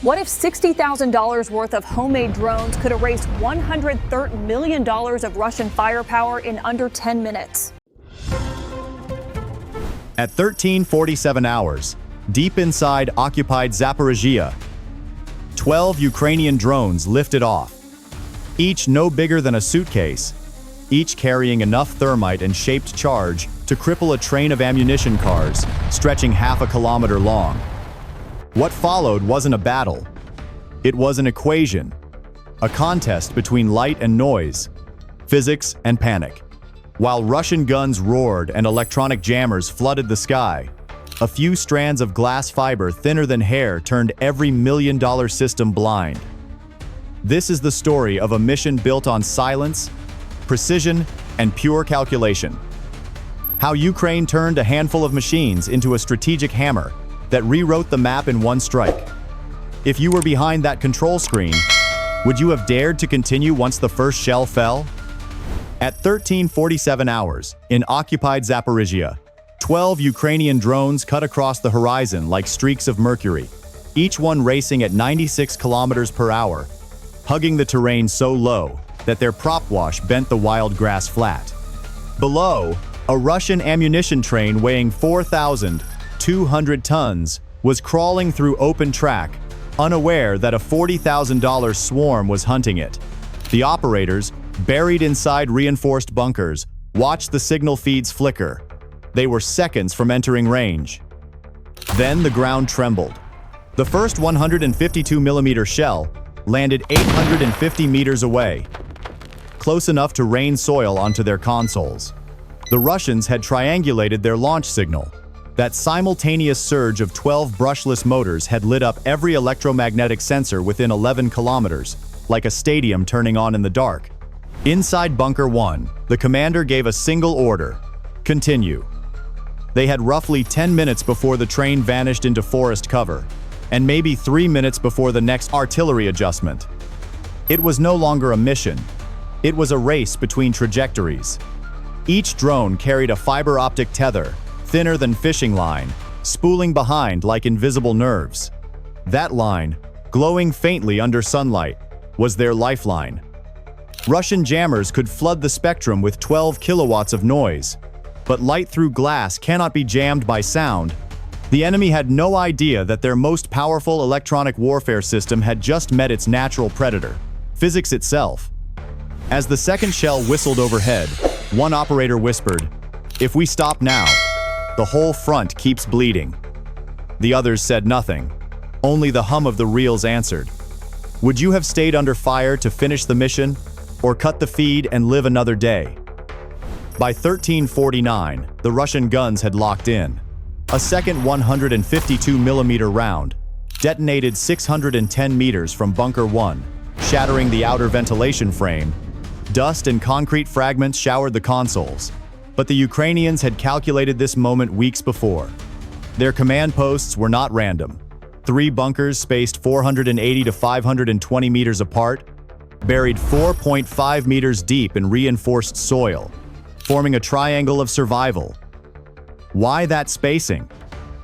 What if $60,000 worth of homemade drones could erase $130 million of Russian firepower in under 10 minutes? At 13:47 hours, deep inside occupied Zaporizhzhia, 12 Ukrainian drones lifted off, each no bigger than a suitcase, each carrying enough thermite and shaped charge to cripple a train of ammunition cars stretching half a kilometer long. What followed wasn't a battle. It was an equation, a contest between light and noise, physics and panic. While Russian guns roared and electronic jammers flooded the sky, a few strands of glass fiber thinner than hair turned every million-dollar system blind. This is the story of a mission built on silence, precision, and pure calculation. How Ukraine turned a handful of machines into a strategic hammer that rewrote the map in one strike. If you were behind that control screen, would you have dared to continue once the first shell fell? At 13:47 hours, in occupied Zaporizhzhia, 12 Ukrainian drones cut across the horizon like streaks of mercury, each one racing at 96 kilometers per hour, hugging the terrain so low that their prop wash bent the wild grass flat. Below, a Russian ammunition train weighing 4,200 tons was crawling through open track, unaware that a $40,000 swarm was hunting it. The operators, buried inside reinforced bunkers, watched the signal feeds flicker. They were seconds from entering range. Then the ground trembled. The first 152mm shell landed 850 meters away, close enough to rain soil onto their consoles. The Russians had triangulated their launch signal. That simultaneous surge of 12 brushless motors had lit up every electromagnetic sensor within 11 kilometers, like a stadium turning on in the dark. Inside Bunker 1, the commander gave a single order: continue. They had roughly 10 minutes before the train vanished into forest cover, and maybe 3 minutes before the next artillery adjustment. It was no longer a mission. It was a race between trajectories. Each drone carried a fiber-optic tether, thinner than fishing line, spooling behind like invisible nerves. That line, glowing faintly under sunlight, was their lifeline. Russian jammers could flood the spectrum with 12 kilowatts of noise, but light through glass cannot be jammed by sound. The enemy had no idea that their most powerful electronic warfare system had just met its natural predator, physics itself. As the second shell whistled overhead, one operator whispered, "If we stop now, the whole front keeps bleeding." The others said nothing. Only the hum of the reels answered. Would you have stayed under fire to finish the mission, or cut the feed and live another day? By 13:49, the Russian guns had locked in. A second 152mm round detonated 610 meters from Bunker 1, shattering the outer ventilation frame. Dust and concrete fragments showered the consoles, but the Ukrainians had calculated this moment weeks before. Their command posts were not random. 3 bunkers spaced 480 to 520 meters apart, buried 4.5 meters deep in reinforced soil, forming a triangle of survival. Why that spacing?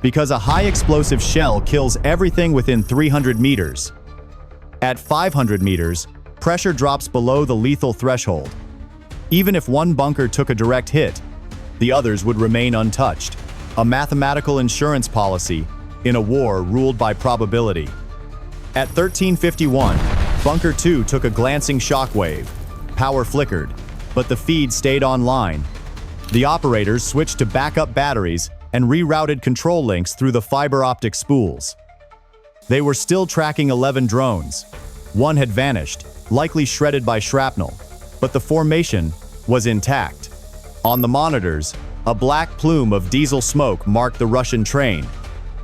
Because a high-explosive shell kills everything within 300 meters. At 500 meters, pressure drops below the lethal threshold. Even if one bunker took a direct hit, the others would remain untouched. A mathematical insurance policy in a war ruled by probability. At 13:51, Bunker 2 took a glancing shockwave. Power flickered, but the feed stayed online. The operators switched to backup batteries and rerouted control links through the fiber-optic spools. They were still tracking 11 drones. One had vanished, likely shredded by shrapnel, but the formation was intact. On the monitors, a black plume of diesel smoke marked the Russian train.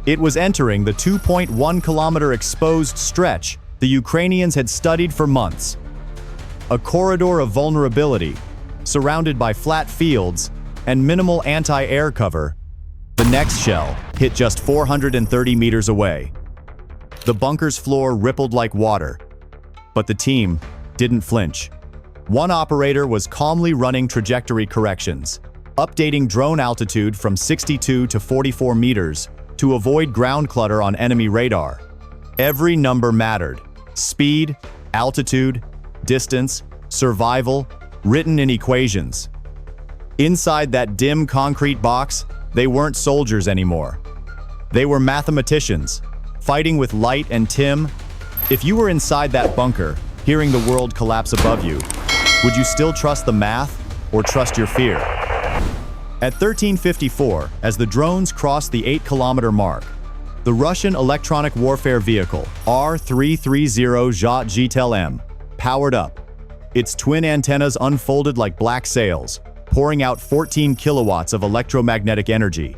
It was entering the 2.1-kilometer exposed stretch the Ukrainians had studied for months. A corridor of vulnerability, surrounded by flat fields and minimal anti-air cover. The next shell hit just 430 meters away. The bunker's floor rippled like water, but the team didn't flinch. One operator was calmly running trajectory corrections, updating drone altitude from 62 to 44 meters to avoid ground clutter on enemy radar. Every number mattered. Speed, altitude, distance, survival, written in equations. Inside that dim concrete box, they weren't soldiers anymore. They were mathematicians, fighting with light and Tim. If you were inside that bunker, hearing the world collapse above you, would you still trust the math or trust your fear? At 1354, as the drones crossed the 8-kilometer mark, the Russian electronic warfare vehicle R-330 Zhitel-M powered up. Its twin antennas unfolded like black sails, pouring out 14 kilowatts of electromagnetic energy.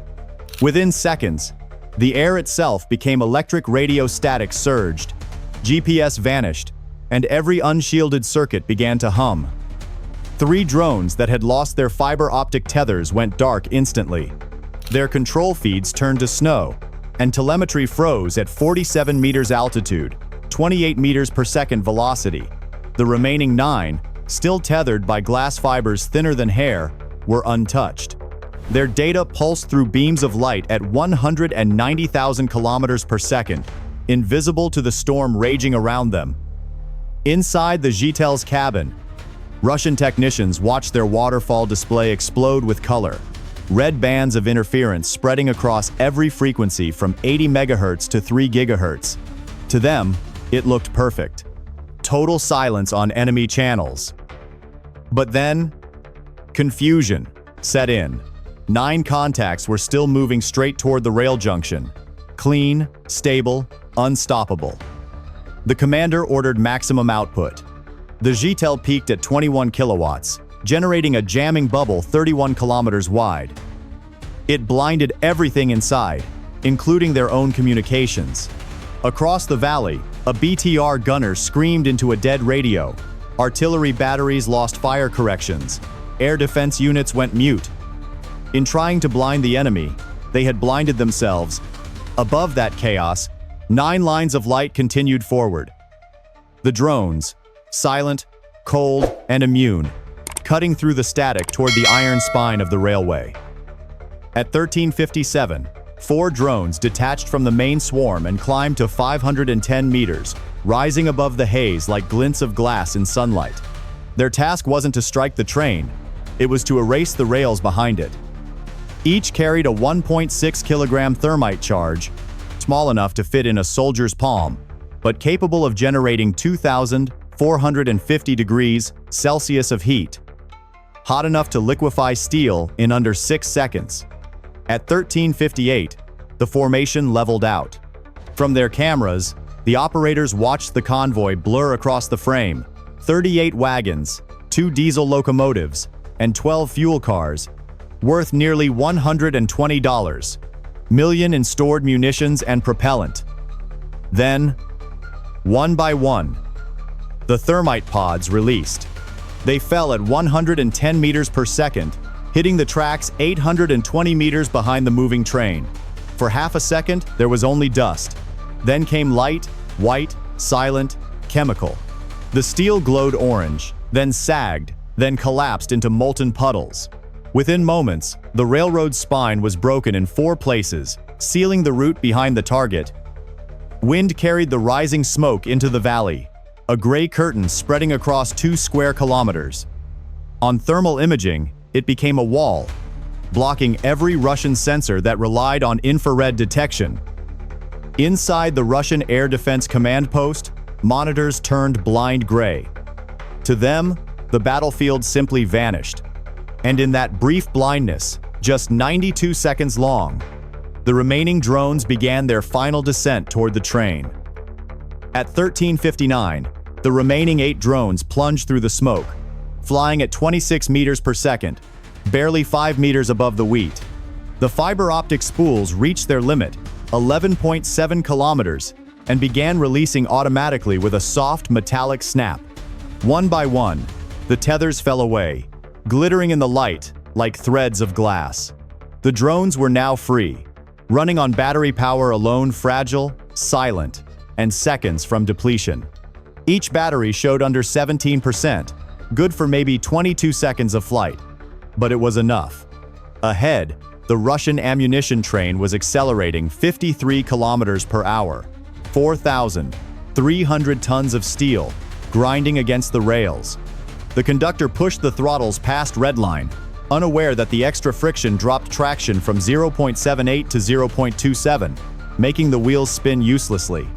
Within seconds, the air itself became electric. Radio static surged, GPS vanished, and every unshielded circuit began to hum. 3 drones that had lost their fiber-optic tethers went dark instantly. Their control feeds turned to snow, and telemetry froze at 47 meters altitude, 28 meters per second velocity. The remaining 9, still tethered by glass fibers thinner than hair, were untouched. Their data pulsed through beams of light at 190,000 kilometers per second, invisible to the storm raging around them. Inside the Zhitel's cabin, Russian technicians watched their waterfall display explode with color. Red bands of interference spreading across every frequency from 80 megahertz to 3 gigahertz. To them, it looked perfect. Total silence on enemy channels. But then, confusion set in. 9 contacts were still moving straight toward the rail junction. Clean, stable, unstoppable. The commander ordered maximum output. The Zhitel peaked at 21 kilowatts, generating a jamming bubble 31 kilometers wide. It blinded everything inside, including their own communications. Across the valley, a BTR gunner screamed into a dead radio. Artillery batteries lost fire corrections. Air defense units went mute. In trying to blind the enemy, they had blinded themselves. Above that chaos, 9 lines of light continued forward. The drones, silent, cold, and immune, cutting through the static toward the iron spine of the railway. At 1357, 4 drones detached from the main swarm and climbed to 510 meters, rising above the haze like glints of glass in sunlight. Their task wasn't to strike the train, it was to erase the rails behind it. Each carried a 1.6 kilogram thermite charge, small enough to fit in a soldier's palm, but capable of generating 2,450 degrees Celsius of heat. Hot enough to liquefy steel in under 6 seconds. At 1358, the formation leveled out. From their cameras, the operators watched the convoy blur across the frame. 38 wagons, 2 diesel locomotives, and 12 fuel cars, worth nearly $120 million in stored munitions and propellant. Then, one by one, the thermite pods released. They fell at 110 meters per second, hitting the tracks 820 meters behind the moving train. For half a second, there was only dust. Then came light, white, silent, chemical. The steel glowed orange, then sagged, then collapsed into molten puddles. Within moments, the railroad spine was broken in 4 places, sealing the route behind the target. Wind carried the rising smoke into the valley, a gray curtain spreading across 2 square kilometers. On thermal imaging, it became a wall, blocking every Russian sensor that relied on infrared detection. Inside the Russian Air Defense Command Post, monitors turned blind gray. To them, the battlefield simply vanished. And in that brief blindness, just 92 seconds long, the remaining drones began their final descent toward the train. At 1359, the remaining 8 drones plunged through the smoke, flying at 26 meters per second, barely 5 meters above the wheat. The fiber-optic spools reached their limit, 11.7 kilometers, and began releasing automatically with a soft metallic snap. One by one, the tethers fell away, glittering in the light like threads of glass. The drones were now free, running on battery power alone, fragile, silent, and seconds from depletion. Each battery showed under 17%, good for maybe 22 seconds of flight. But it was enough. Ahead, the Russian ammunition train was accelerating 53 kilometers per hour. 4,300 tons of steel, grinding against the rails. The conductor pushed the throttles past redline, unaware that the extra friction dropped traction from 0.78 to 0.27, making the wheels spin uselessly.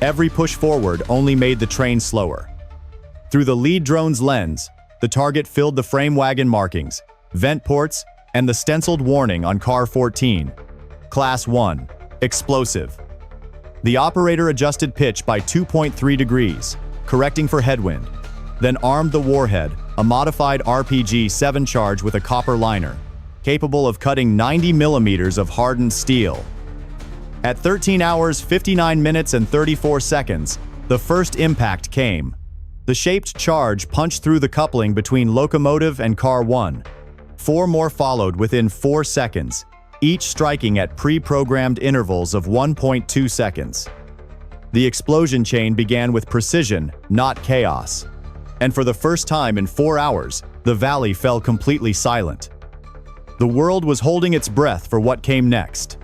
Every push forward only made the train slower. Through the lead drone's lens, the target filled the frame wagon markings, vent ports, and the stenciled warning on car 14. Class 1. Explosive. The operator adjusted pitch by 2.3 degrees, correcting for headwind, then armed the warhead, a modified RPG-7 charge with a copper liner, capable of cutting 90 millimeters of hardened steel. At 13 hours, 59 minutes and 34 seconds, the first impact came. The shaped charge punched through the coupling between locomotive and car 1. 4 more followed within 4 seconds, each striking at pre-programmed intervals of 1.2 seconds. The explosion chain began with precision, not chaos. And for the first time in 4 hours, the valley fell completely silent. The world was holding its breath for what came next.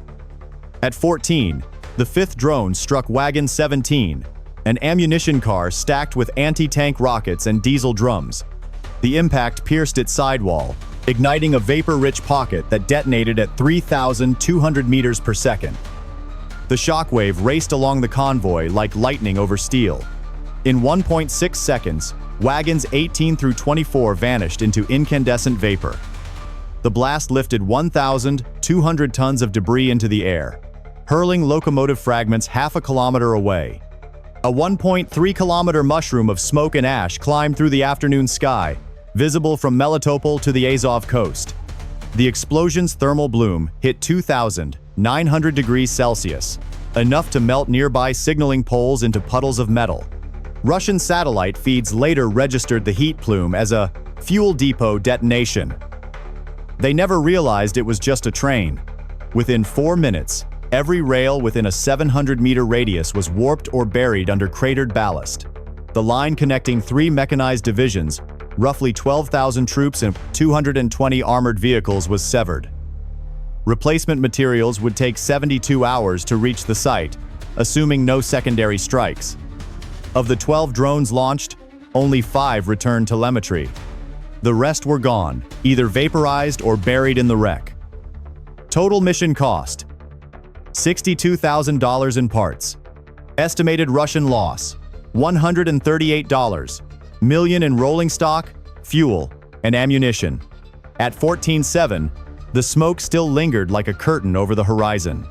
At 14, the 5th drone struck Wagon 17, an ammunition car stacked with anti-tank rockets and diesel drums. The impact pierced its sidewall, igniting a vapor-rich pocket that detonated at 3,200 meters per second. The shockwave raced along the convoy like lightning over steel. In 1.6 seconds, wagons 18 through 24 vanished into incandescent vapor. The blast lifted 1,200 tons of debris into the air, hurling locomotive fragments half a kilometer away. A 1.3-kilometer mushroom of smoke and ash climbed through the afternoon sky, visible from Melitopol to the Azov coast. The explosion's thermal bloom hit 2,900 degrees Celsius, enough to melt nearby signaling poles into puddles of metal. Russian satellite feeds later registered the heat plume as a fuel depot detonation. They never realized it was just a train. Within 4 minutes, every rail within a 700-meter radius was warped or buried under cratered ballast. The line connecting 3 mechanized divisions, roughly 12,000 troops and 220 armored vehicles, was severed. Replacement materials would take 72 hours to reach the site, assuming no secondary strikes. Of the 12 drones launched, only 5 returned telemetry. The rest were gone, either vaporized or buried in the wreck. Total mission cost: $62,000 in parts. Estimated Russian loss: $138 million in rolling stock, fuel, and ammunition. At 14:07, the smoke still lingered like a curtain over the horizon.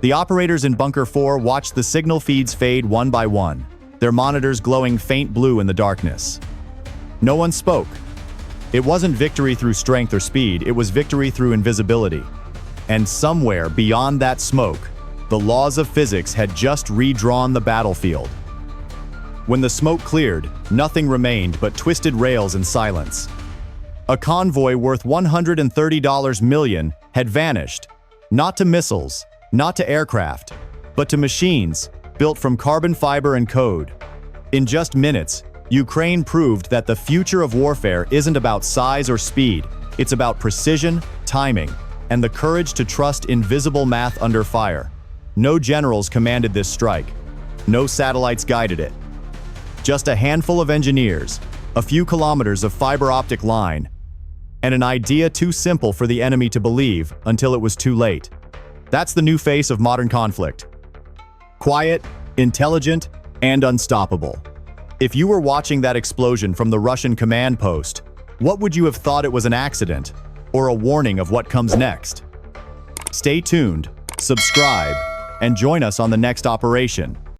The operators in Bunker 4 watched the signal feeds fade one by one, their monitors glowing faint blue in the darkness. No one spoke. It wasn't victory through strength or speed, it was victory through invisibility. And somewhere beyond that smoke, the laws of physics had just redrawn the battlefield. When the smoke cleared, nothing remained but twisted rails and silence. A convoy worth $130 million had vanished, not to missiles, not to aircraft, but to machines built from carbon fiber and code. In just minutes, Ukraine proved that the future of warfare isn't about size or speed, it's about precision, timing, and the courage to trust invisible math under fire. No generals commanded this strike. No satellites guided it. Just a handful of engineers, a few kilometers of fiber-optic line, and an idea too simple for the enemy to believe until it was too late. That's the new face of modern conflict. Quiet, intelligent, and unstoppable. If you were watching that explosion from the Russian command post, what would you have thought it was an accident or a warning of what comes next? Stay tuned, subscribe, and join us on the next operation.